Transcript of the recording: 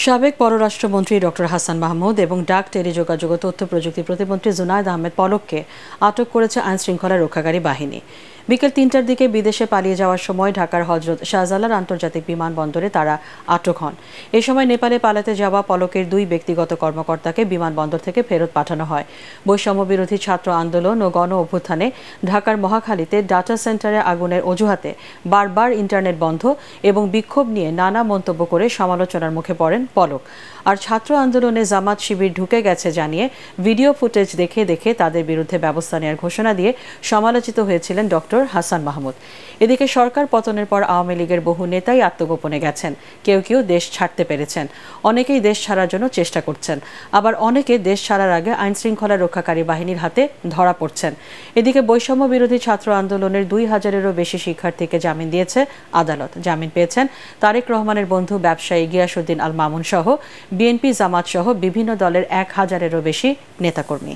সাবেক পররাষ্ট্রমন্ত্রী ডক্টর হাসান মাহমুদ এবং ডাক টেলিযোগাযোগ ও তথ্য প্রযুক্তি প্রতিমন্ত্রী জুনায়েদ আহমেদ পলককে আটক করেছে আইনশৃঙ্খলা রক্ষাকারী বাহিনী। বিকেল ৩টার দিকে বিদেশে পালিয়ে যাওয়ার সময় ঢাকার হজরত শাহজালাল আন্তর্জাতিক বিমানবন্দরে তারা আটক হন। এ সময় নেপালে পালাতে যাওয়া পলকের ২ ব্যক্তিগত কর্মকর্তাকে বিমানবন্দর থেকে ফেরত পাঠানো হয়। বৈষম্য বিরোধী ছাত্র আন্দোলন ও গণ অভ্যুত্থানে ঢাকার মহাখালীতে ডাটা সেন্টারে আগুনের অজুহাতে বারবার ইন্টারনেট বন্ধ এবং বিক্ষোভ নিয়ে নানা মন্তব্য করে সমালোচনার মুখে পড়েন পলক। আর ছাত্র আন্দোলনে জামাত শিবির ঢুকে গেছে জানিয়ে ভিডিও ফুটেজ দেখে তাদের বিরুদ্ধে ব্যবস্থা নেওয়ার ঘোষণা দিয়ে সমালোচিত হয়েছিলেন ডক্টর হাসান মাহমুদ। এদিকে সরকার পতনের পর আওয়ামী লীগের বহু নেতাই আত্মগোপনে গেছেন। কেউ দেশ ছাড়তে পেরেছেন, অনেকেই দেশ ছাড়ার জন্য চেষ্টা করছেন, আবার অনেকে দেশ ছাড়ার আগে আইনশৃঙ্খলা রক্ষাকারী বাহিনীর হাতে ধরা পড়ছেন। এদিকে বৈষম্য বিরোধী ছাত্র আন্দোলনের ২,০০০-এরও বেশি শিক্ষার্থীকে জামিন দিয়েছে আদালত। জামিন পেয়েছেন তারেক রহমানের বন্ধু ব্যবসায়ী গিয়াসউদ্দিন আল মামুন সহ বিএনপি, জামাত সহ বিভিন্ন দলের ১,০০০-এরও বেশি নেতাকর্মী।